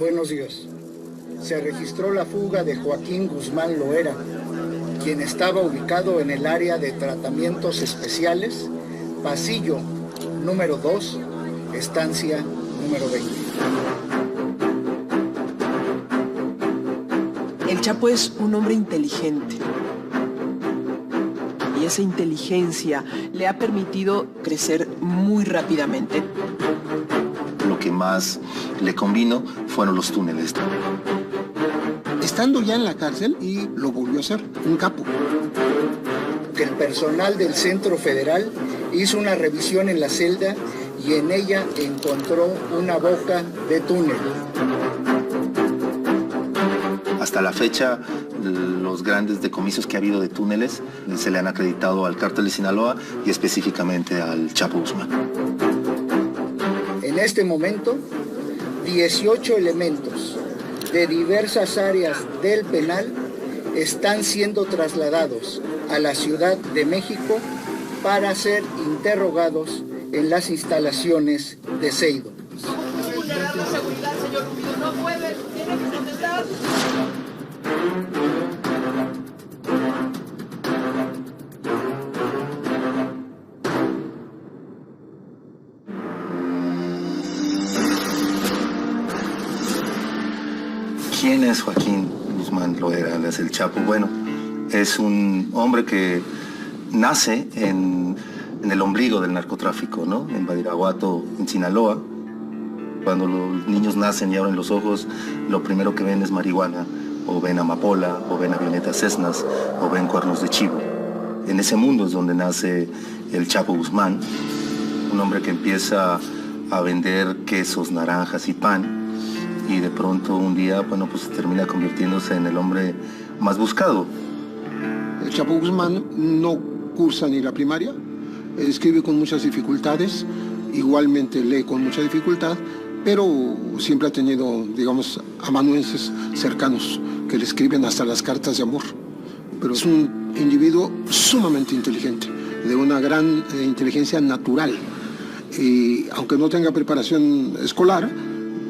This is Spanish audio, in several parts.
Buenos días. Se registró la fuga de Joaquín Guzmán Loera, quien estaba ubicado en el área de tratamientos especiales, pasillo número 2, estancia número 20. El Chapo es un hombre inteligente. Y esa inteligencia le ha permitido crecer muy rápidamente. Lo que más le convino fueron los túneles. Estando ya en la cárcel, y lo volvió a hacer, un capo. El personal del Centro Federal hizo una revisión en la celda y en ella encontró una boca de túnel. Hasta la fecha, los grandes decomisos que ha habido de túneles se le han acreditado al Cártel de Sinaloa y específicamente al Chapo Guzmán. En este momento, 18 elementos de diversas áreas del penal están siendo trasladados a la Ciudad de México para ser interrogados en las instalaciones de Seido. ¿Cómo puede vulnerar la seguridad, señor Rubido? No puede, tiene que contestar. ¿Quién es Joaquín Guzmán Loera, alias el Chapo? Bueno, es un hombre que nace en el ombligo del narcotráfico, ¿no? En Badiraguato, en Sinaloa. Cuando los niños nacen y abren los ojos, lo primero que ven es marihuana, o ven amapola, o ven avionetas Cessnas, o ven cuernos de chivo. En ese mundo es donde nace el Chapo Guzmán, un hombre que empieza a vender quesos, naranjas y pan, y de pronto un día, bueno, pues termina convirtiéndose en el hombre más buscado. El Chapo Guzmán no cursa ni la primaria, escribe con muchas dificultades, igualmente lee con mucha dificultad, pero siempre ha tenido, digamos, amanuenses cercanos que le escriben hasta las cartas de amor. Pero es un individuo sumamente inteligente, de una gran inteligencia natural. Y aunque no tenga preparación escolar,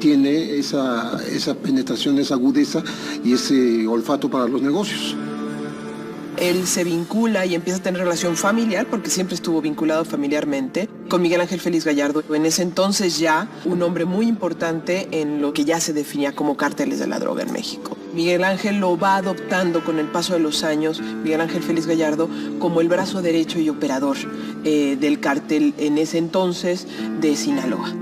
tiene esa penetración, esa agudeza y ese olfato para los negocios. Él se vincula y empieza a tener relación familiar, porque siempre estuvo vinculado familiarmente, con Miguel Ángel Félix Gallardo. En ese entonces ya un hombre muy importante en lo que ya se definía como cárteles de la droga en México. Miguel Ángel lo va adoptando con el paso de los años, Miguel Ángel Félix Gallardo, como el brazo derecho y operador del cártel en ese entonces de Sinaloa.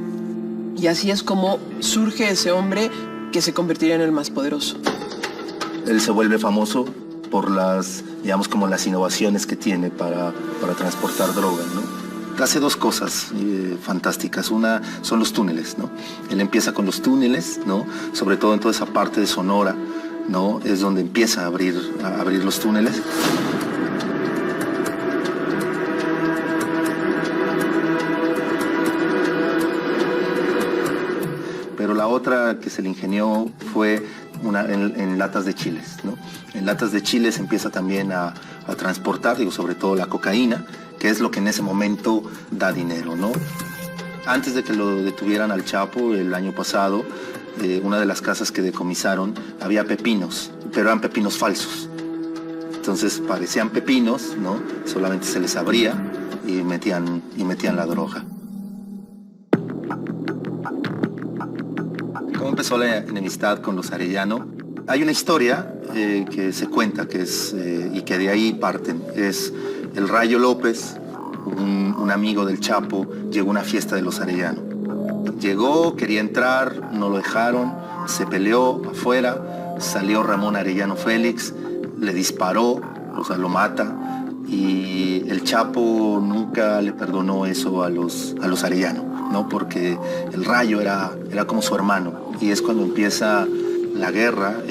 Y así es como surge ese hombre que se convertiría en el más poderoso. Él se vuelve famoso por las, digamos, como las innovaciones que tiene para transportar droga, ¿no? Hace dos cosas fantásticas. Una son los túneles, ¿no? Él empieza con los túneles, ¿no? Sobre todo en toda esa parte de Sonora, ¿no? Es donde empieza a abrir los túneles. Pero la otra que se le ingenió fue en latas de chiles, ¿no? En latas de chiles empieza también a transportar, digo, sobre todo la cocaína, que es lo que en ese momento da dinero, ¿no? Antes de que lo detuvieran al Chapo el año pasado, una de las casas que decomisaron había pepinos, pero eran pepinos falsos. Entonces parecían pepinos, ¿no? Solamente se les abría y metían la droga. ¿Cómo empezó la enemistad con los Arellano? Hay una historia que se cuenta y que de ahí parten. Es el Rayo López, un amigo del Chapo, llegó a una fiesta de los Arellano. Llegó, quería entrar, no lo dejaron, se peleó afuera, salió Ramón Arellano Félix, le disparó, o sea, lo mata, y el Chapo nunca le perdonó eso a los Arellano, ¿no? Porque el Rayo era como su hermano, y es cuando empieza la guerra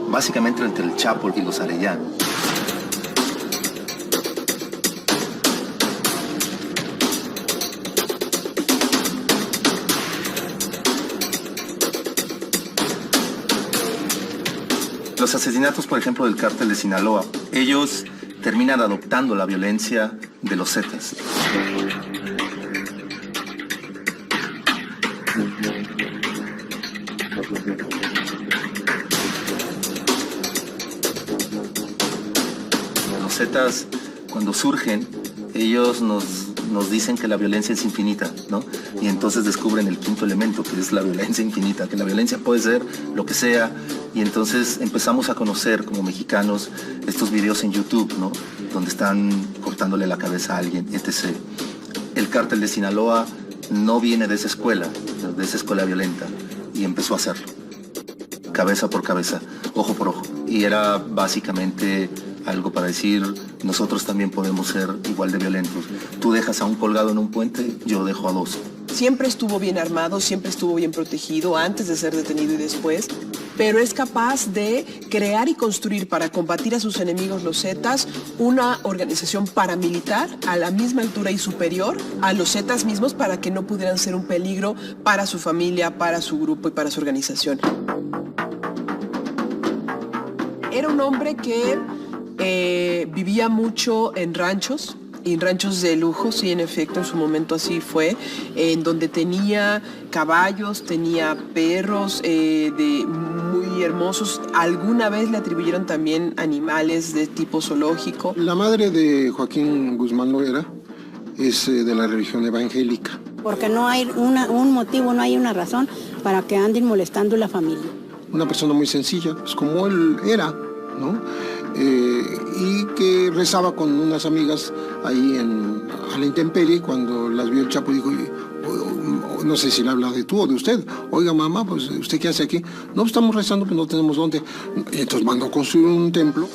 básicamente entre el Chapo y los Arellano. Los asesinatos, por ejemplo, del cártel de Sinaloa, ellos terminan adoptando la violencia de los Zetas. Los Zetas, cuando surgen, ellos nos dicen que la violencia es infinita, ¿no? Y entonces descubren el quinto elemento, que es la violencia infinita, que la violencia puede ser lo que sea. Y entonces empezamos a conocer como mexicanos estos videos en YouTube, ¿no? Donde están cortándole la cabeza a alguien, etc. El cártel de Sinaloa no viene de esa escuela violenta, y empezó a hacerlo. Cabeza por cabeza, ojo por ojo. Y era básicamente algo para decir, nosotros también podemos ser igual de violentos. Tú dejas a un colgado en un puente, yo dejo a dos. Siempre estuvo bien armado, siempre estuvo bien protegido antes de ser detenido y después, pero es capaz de crear y construir para combatir a sus enemigos los Zetas una organización paramilitar a la misma altura y superior a los Zetas mismos para que no pudieran ser un peligro para su familia, para su grupo y para su organización. Era un hombre que vivía mucho en ranchos, y ranchos de lujo, sí, en efecto, en su momento así fue, en donde tenía caballos, tenía perros muy hermosos. Alguna vez le atribuyeron también animales de tipo zoológico. La madre de Joaquín Guzmán Loera es de la religión evangélica. Porque no hay un motivo, no hay una razón para que anden molestando a la familia. Una persona muy sencilla, pues como él era, ¿no? Y que rezaba con unas amigas ahí a la intemperie. Cuando las vio el Chapo dijo, no sé si le habla de tú o de usted, oiga mamá, pues ¿usted qué hace aquí? No, estamos rezando, pero no tenemos dónde. Entonces mandó a construir un templo.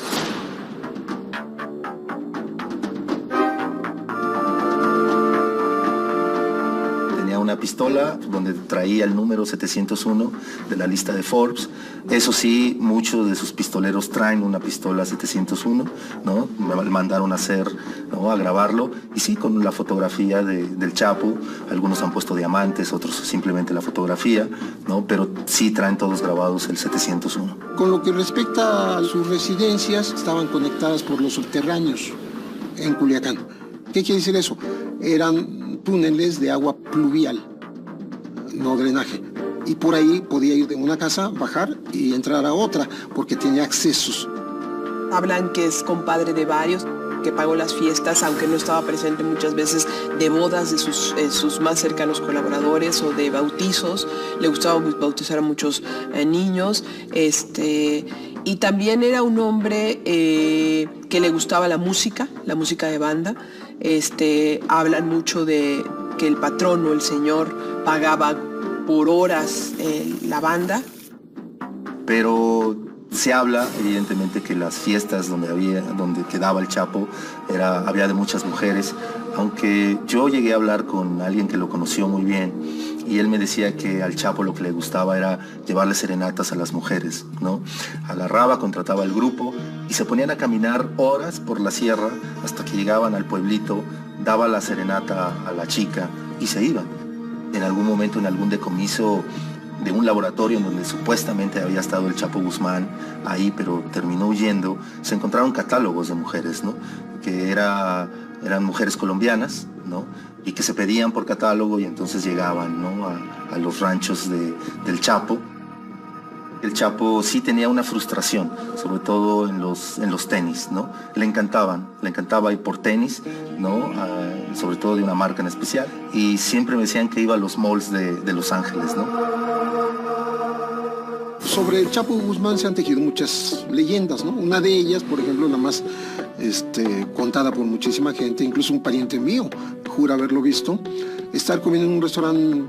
Una pistola donde traía el número 701 de la lista de Forbes. Eso sí, muchos de sus pistoleros traen una pistola 701, ¿no? Me mandaron a hacer, ¿no? A grabarlo, y sí, con la fotografía del Chapo. Algunos han puesto diamantes, otros simplemente la fotografía, ¿no? Pero sí traen todos grabados el 701. Con lo que respecta a sus residencias, estaban conectadas por los subterráneos en Culiacán. ¿Qué quiere decir eso? Eran túneles de agua pluvial, no drenaje. Y por ahí podía ir de una casa, bajar y entrar a otra, porque tenía accesos. Hablan que es compadre de varios, que pagó las fiestas, aunque no estaba presente muchas veces, de bodas de sus más cercanos colaboradores o de bautizos. Le gustaba bautizar a muchos niños. Y también era un hombre que le gustaba la música de banda. Hablan mucho de que el patrón o el señor pagaba por horas la banda. Pero se habla evidentemente que las fiestas donde quedaba el Chapo había de muchas mujeres, aunque yo llegué a hablar con alguien que lo conoció muy bien, y él me decía que al Chapo lo que le gustaba era llevarle serenatas a las mujeres, ¿no? Agarraba, contrataba el grupo y se ponían a caminar horas por la sierra hasta que llegaban al pueblito, daba la serenata a la chica y se iban. En algún momento, en algún decomiso de un laboratorio en donde supuestamente había estado el Chapo Guzmán ahí, pero terminó huyendo, se encontraron catálogos de mujeres, ¿no? Que eran mujeres colombianas, ¿no? Y que se pedían por catálogo, y entonces llegaban, ¿no? a los ranchos del Chapo. El Chapo sí tenía una frustración, sobre todo en los tenis, ¿no? Le encantaba ir por tenis, ¿no? Sobre todo de una marca en especial, y siempre me decían que iba a los malls de Los Ángeles, ¿no? Sobre el Chapo Guzmán se han tejido muchas leyendas, ¿no? Una de ellas, por ejemplo, la más contada por muchísima gente, incluso un pariente mío jura haberlo visto, estar comiendo en un restaurante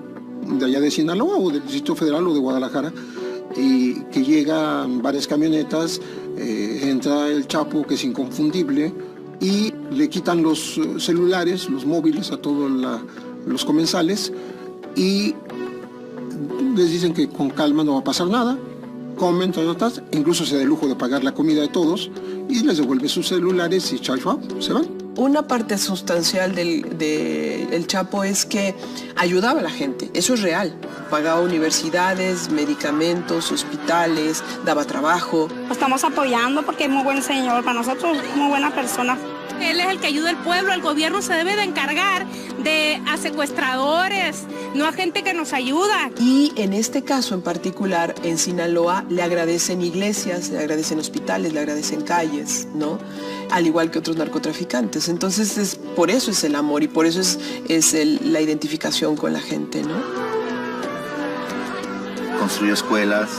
de allá de Sinaloa o del Distrito Federal o de Guadalajara, y que llegan varias camionetas, entra el Chapo, que es inconfundible, y le quitan los celulares, los móviles a todos los comensales, y les dicen que con calma no va a pasar nada, comen, incluso se da el lujo de pagar la comida de todos, y les devuelve sus celulares y se van. Una parte sustancial del Chapo es que ayudaba a la gente, eso es real. Pagaba universidades, medicamentos, hospitales, daba trabajo. Lo estamos apoyando porque es muy buen señor, para nosotros muy buena persona. Él es el que ayuda al pueblo, el gobierno se debe de encargar de a secuestradores, no a gente que nos ayuda. Y en este caso en particular, en Sinaloa, le agradecen iglesias, le agradecen hospitales, le agradecen calles, ¿no? Al igual que otros narcotraficantes. Entonces, por eso es el amor y por eso es la identificación con la gente, ¿no? Construyó escuelas,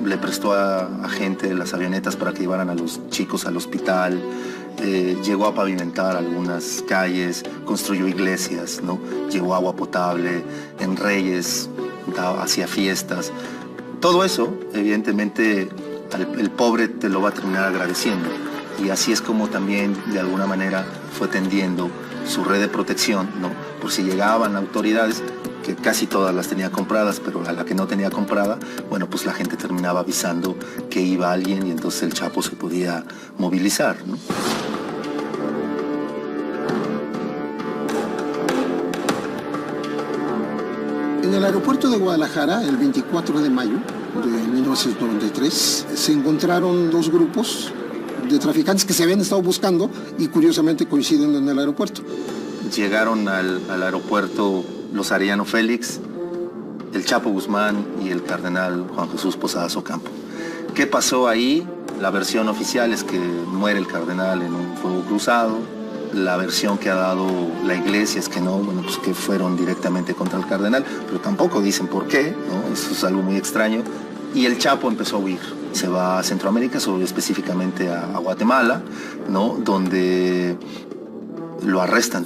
le prestó a gente las avionetas para que llevaran a los chicos al hospital, llegó a pavimentar algunas calles, construyó iglesias, ¿no? Llevó agua potable, en Reyes hacía fiestas. Todo eso, evidentemente, el pobre te lo va a terminar agradeciendo. Y así es como también, de alguna manera, fue tendiendo su red de protección, ¿no? Por si llegaban autoridades, que casi todas las tenía compradas, pero a la que no tenía comprada, bueno, pues la gente terminaba avisando que iba alguien y entonces el Chapo se podía movilizar, ¿no? En el aeropuerto de Guadalajara, el 24 de mayo de 1993, se encontraron dos grupos de traficantes que se habían estado buscando y curiosamente coinciden en el aeropuerto. Llegaron al aeropuerto los Arellano Félix, el Chapo Guzmán y el cardenal Juan Jesús Posadas Ocampo. ¿Qué pasó ahí? La versión oficial es que muere el cardenal en un fuego cruzado. La versión que ha dado la iglesia es que no, bueno, pues que fueron directamente contra el cardenal, pero tampoco dicen por qué, ¿no? Eso es algo muy extraño. Y el Chapo empezó a huir. Se va a Centroamérica, específicamente a Guatemala, ¿no? Donde lo arrestan.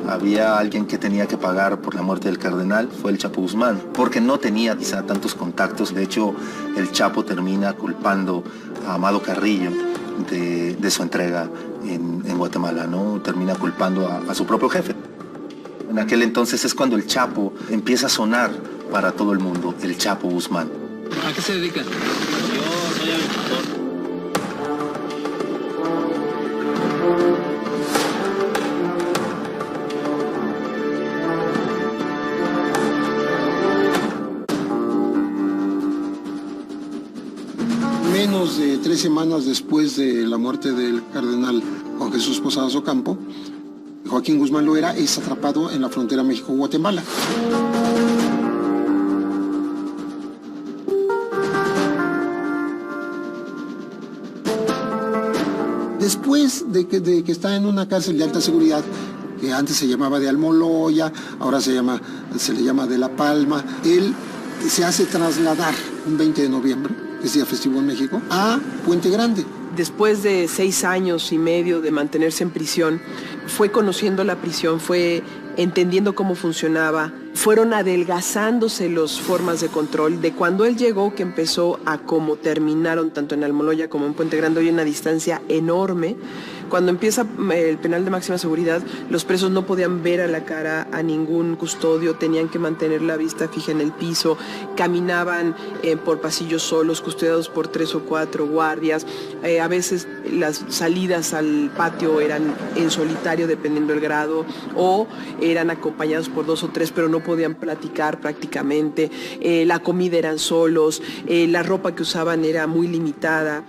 Había alguien que tenía que pagar por la muerte del cardenal, fue el Chapo Guzmán, porque no tenía quizá tantos contactos. De hecho, el Chapo termina culpando a Amado Carrillo de su entrega en Guatemala, ¿no? Termina culpando a su propio jefe. En aquel entonces es cuando el Chapo empieza a sonar para todo el mundo, el Chapo Guzmán. ¿A qué se dedica? Yo soy agricultor. Menos de 3 semanas después de la muerte del cardenal Juan Jesús Posadas Ocampo, Joaquín Guzmán Loera es atrapado en la frontera México-Guatemala. Después de que está en una cárcel de alta seguridad, que antes se llamaba de Almoloya, ahora se le llama de La Palma, él se hace trasladar un 20 de noviembre, que es día festivo en México, a Puente Grande. Después de 6 años y medio de mantenerse en prisión, fue conociendo la prisión, fue entendiendo cómo funcionaba, fueron adelgazándose las formas de control. De cuando él llegó, que empezó a como terminaron, tanto en Almoloya como en Puente Grande, hay una distancia enorme. Cuando empieza el penal de máxima seguridad, los presos no podían ver a la cara a ningún custodio, tenían que mantener la vista fija en el piso, caminaban por pasillos solos, custodiados por 3 o 4 guardias. A veces las salidas al patio eran en solitario, dependiendo del grado, o eran acompañados por 2 o 3, pero no podían platicar prácticamente. La comida eran solos, la ropa que usaban era muy limitada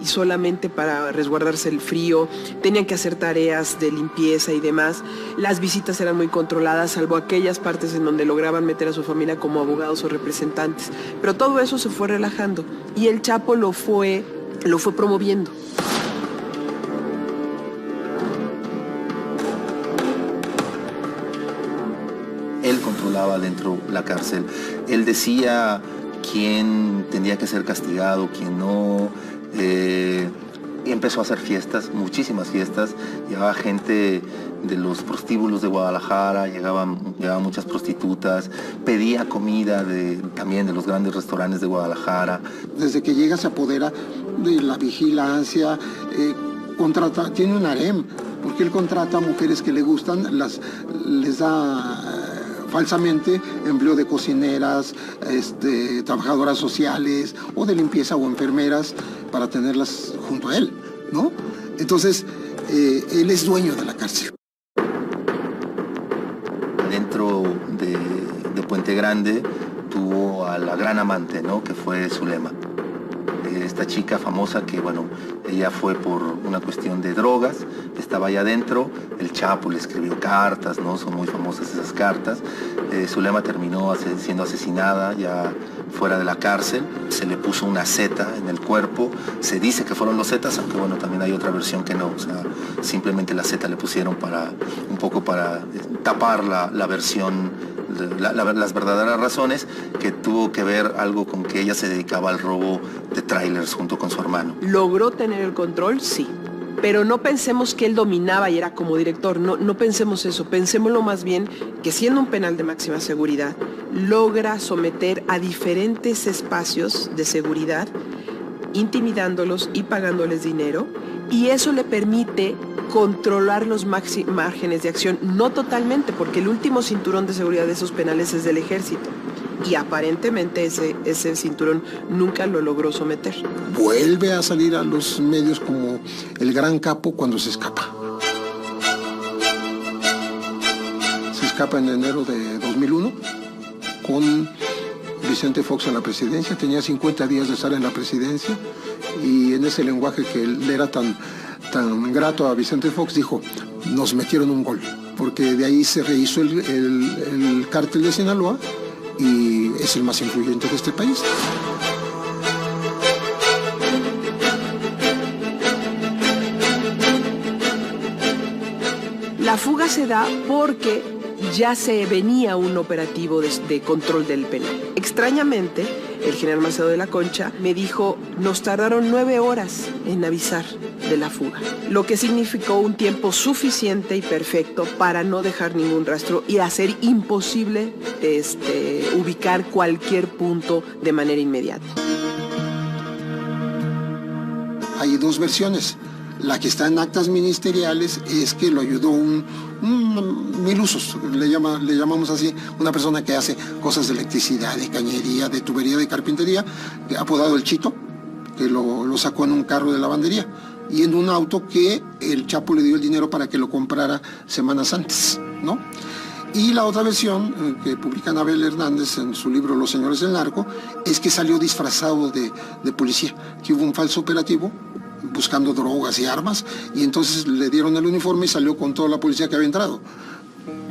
y solamente para resguardarse el frío. Tenían que hacer tareas de limpieza y demás. Las visitas eran muy controladas, salvo aquellas partes en donde lograban meter a su familia como abogados o representantes. Pero todo eso se fue relajando y el Chapo lo fue promoviendo. Él controlaba dentro la cárcel. Él decía quién tendría que ser castigado, quién no. Y empezó a hacer fiestas, muchísimas fiestas. Llegaba gente de los prostíbulos de Guadalajara, llegaban muchas prostitutas, pedía comida también de los grandes restaurantes de Guadalajara. Desde que llega se apodera de la vigilancia, tiene un harem, porque él contrata a mujeres que le gustan, les da falsamente empleo de cocineras, trabajadoras sociales o de limpieza o enfermeras para tenerlas junto a él, ¿no? Entonces, él es dueño de la cárcel. Dentro de Puente Grande tuvo a la gran amante, ¿no? Que fue Zulema. Esta chica famosa que, bueno, ella fue por una cuestión de drogas, estaba ahí adentro, el Chapo le escribió cartas, ¿no? Son muy famosas esas cartas. Zulema terminó siendo asesinada ya fuera de la cárcel, se le puso una Z en el cuerpo, se dice que fueron los Zetas, aunque bueno, también hay otra versión que no, o sea, simplemente la Z le pusieron un poco para tapar la versión, las verdaderas razones, que tuvo que ver algo con que ella se dedicaba al robo de trailers junto con su hermano. ¿Logró tener el control? Sí. Pero no pensemos que él dominaba y era como director, no pensemos eso, pensémoslo más bien que siendo un penal de máxima seguridad, logra someter a diferentes espacios de seguridad, intimidándolos y pagándoles dinero, y eso le permite controlar los márgenes de acción, no totalmente, porque el último cinturón de seguridad de esos penales es del ejército. Y aparentemente ese cinturón nunca lo logró someter. Vuelve a salir a los medios como el gran capo cuando se escapa. Se escapa en enero de 2001 con Vicente Fox en la presidencia. Tenía 50 días de estar en la presidencia y en ese lenguaje que le era tan grato a Vicente Fox, dijo: nos metieron un gol, porque de ahí se rehizo el cártel de Sinaloa y es el más influyente de este país. La fuga se da porque ya se venía un operativo de control del penal. Extrañamente, el general Macedo de la Concha me dijo: nos tardaron 9 horas en avisar de la fuga, lo que significó un tiempo suficiente y perfecto para no dejar ningún rastro y hacer imposible ubicar cualquier punto de manera inmediata. Hay dos versiones. La que está en actas ministeriales es que lo ayudó un milusos, le llamamos así, una persona que hace cosas de electricidad, de cañería, de tubería, de carpintería, apodado el Chito, que lo sacó en un carro de lavandería y en un auto que el Chapo le dio el dinero para que lo comprara semanas antes, ¿no? Y la otra versión que publica Anabel Hernández en su libro Los Señores del Narco es que salió disfrazado de policía, que hubo un falso operativo buscando drogas y armas, y entonces le dieron el uniforme y salió con toda la policía que había entrado.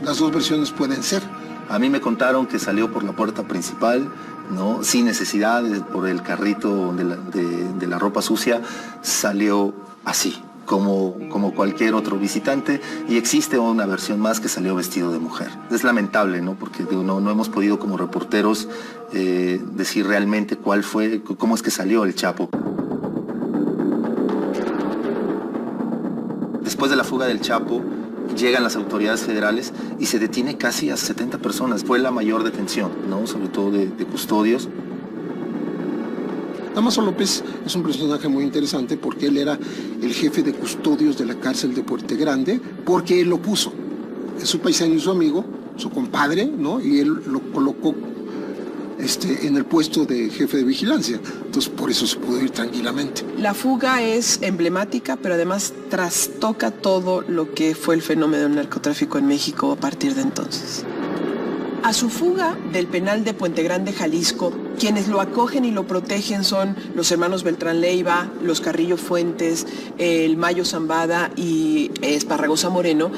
Las dos versiones pueden ser. A mí me contaron que salió por la puerta principal, ¿no? Sin necesidad, por el carrito de la ropa sucia, salió así, como cualquier otro visitante, y existe una versión más que salió vestido de mujer. Es lamentable, ¿no? Porque no hemos podido como reporteros decir realmente cómo es que salió el Chapo. Después de la fuga del Chapo, llegan las autoridades federales y se detiene casi a 70 personas. Fue la mayor detención, ¿no? Sobre todo de custodios. Damaso López es un personaje muy interesante porque él era el jefe de custodios de la cárcel de Puente Grande, porque él lo puso. Es su paisano y su amigo, su compadre, ¿no? Y él lo colocó en el puesto de jefe de vigilancia. Entonces, por eso se pudo ir tranquilamente. La fuga es emblemática, pero además trastoca todo lo que fue el fenómeno del narcotráfico en México a partir de entonces. A su fuga del penal de Puente Grande, Jalisco, quienes lo acogen y lo protegen son los hermanos Beltrán Leiva, los Carrillo Fuentes, el Mayo Zambada y Esparragosa Moreno.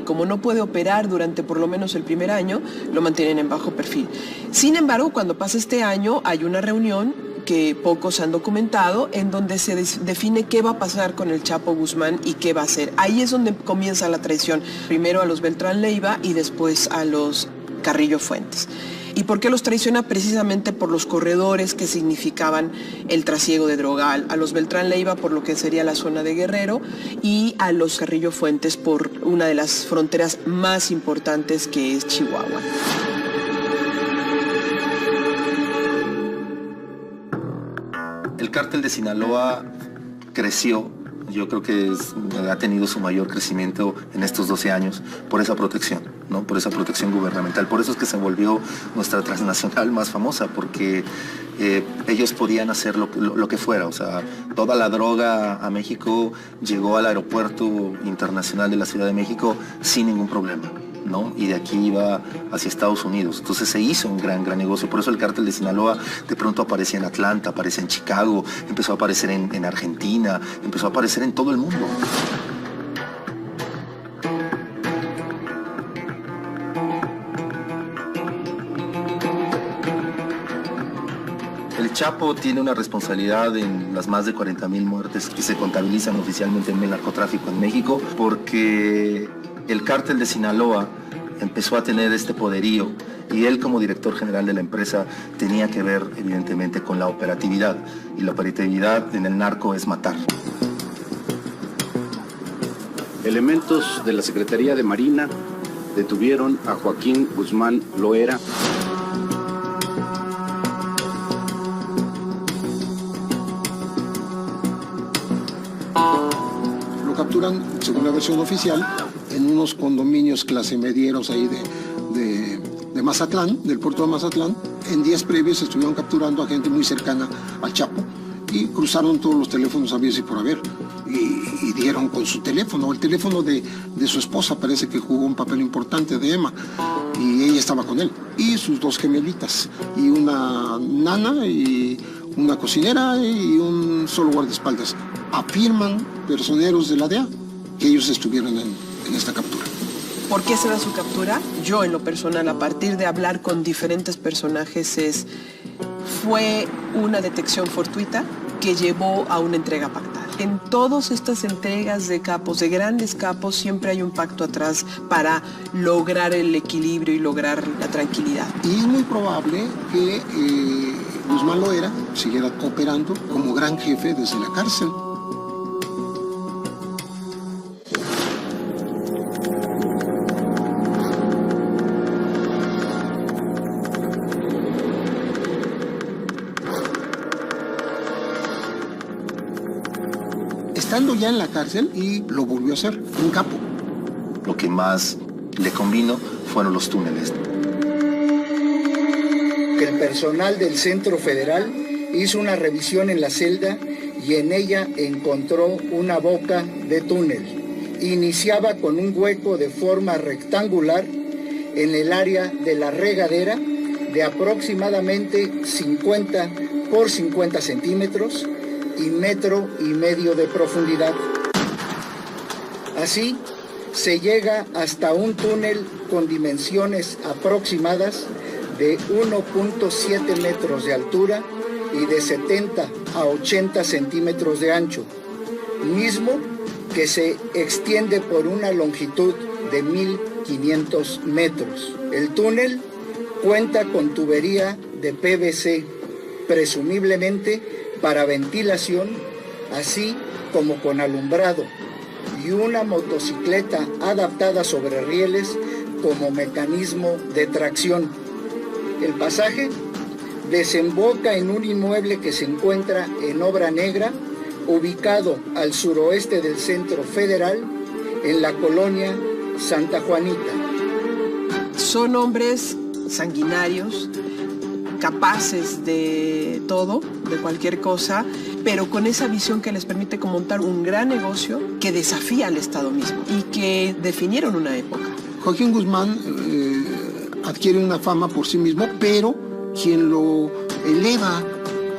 Como no puede operar durante por lo menos el primer año, lo mantienen en bajo perfil. Sin embargo, cuando pasa este año, hay una reunión que pocos han documentado, en donde se define qué va a pasar con el Chapo Guzmán y qué va a hacer. Ahí es donde comienza la traición. Primero a los Beltrán Leiva y después a los Carrillo Fuentes. ¿Y por qué los traiciona? Precisamente por los corredores que significaban el trasiego de droga. A los Beltrán Leiva por lo que sería la zona de Guerrero y a los Carrillo Fuentes por una de las fronteras más importantes que es Chihuahua. El cártel de Sinaloa creció. Yo creo que ha tenido su mayor crecimiento en estos 12 años por esa protección, ¿no? Por esa protección gubernamental. Por eso es que se volvió nuestra transnacional más famosa, porque ellos podían hacer lo que fuera. O sea, toda la droga a México llegó al aeropuerto internacional de la Ciudad de México sin ningún problema, ¿no? Y de aquí iba hacia Estados Unidos. Entonces se hizo un gran negocio. Por eso el cártel de Sinaloa de pronto aparecía en Atlanta, aparece en Chicago, empezó a aparecer en Argentina, empezó a aparecer en todo el mundo. El Chapo tiene una responsabilidad en las más de 40,000 muertes que se contabilizan oficialmente en el narcotráfico en México, porque el cártel de Sinaloa empezó a tener este poderío y él, como director general de la empresa, tenía que ver evidentemente con la operatividad, y la operatividad en el narco es matar. Elementos de la Secretaría de Marina detuvieron a Joaquín Guzmán Loera. Lo capturan, según la versión oficial, en unos condominios clase medieros ahí de Mazatlán, del puerto de Mazatlán. En días previos estuvieron capturando a gente muy cercana al Chapo y cruzaron todos los teléfonos habidos y por haber. Y dieron con su teléfono, el teléfono de su esposa, parece que jugó un papel importante, de Emma, y ella estaba con él, y sus 2 gemelitas, y una nana, y una cocinera, y un solo guardaespaldas. Afirman personeros de la DEA que ellos estuvieron en esta captura. ¿Por qué se da su captura? Yo, en lo personal, a partir de hablar con diferentes personajes, fue una detección fortuita que llevó a una entrega pactada. En todas estas entregas de capos, de grandes capos, siempre hay un pacto atrás para lograr el equilibrio y lograr la tranquilidad. Y es muy probable que Guzmán Loera siguiera operando como gran jefe desde la cárcel. Estando ya en la cárcel, y lo volvió a hacer, un capo. Lo que más le convino fueron los túneles. El personal del Centro Federal hizo una revisión en la celda y en ella encontró una boca de túnel. Iniciaba con un hueco de forma rectangular en el área de la regadera de aproximadamente 50 por 50 centímetros y 1,5 metros de profundidad. Así, se llega hasta un túnel con dimensiones aproximadas de 1.7 metros de altura y de 70 a 80 centímetros de ancho, mismo que se extiende por una longitud de 1.500 metros. El túnel cuenta con tubería de PVC, presumiblemente para ventilación, así como con alumbrado, y una motocicleta adaptada sobre rieles como mecanismo de tracción. El pasaje desemboca en un inmueble que se encuentra en obra negra, ubicado al suroeste del Centro Federal, en la colonia Santa Juanita. Son hombres sanguinarios, capaces de todo, de cualquier cosa, pero con esa visión que les permite montar un gran negocio que desafía al Estado mismo y que definieron una época. Joaquín Guzmán adquiere una fama por sí mismo, pero quien lo eleva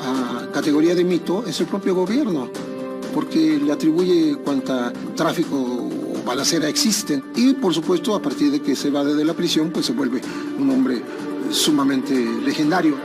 a categoría de mito es el propio gobierno, porque le atribuye cuanta tráfico o balacera existen. Y por supuesto, a partir de que se va de la prisión, pues se vuelve un hombre sumamente legendario.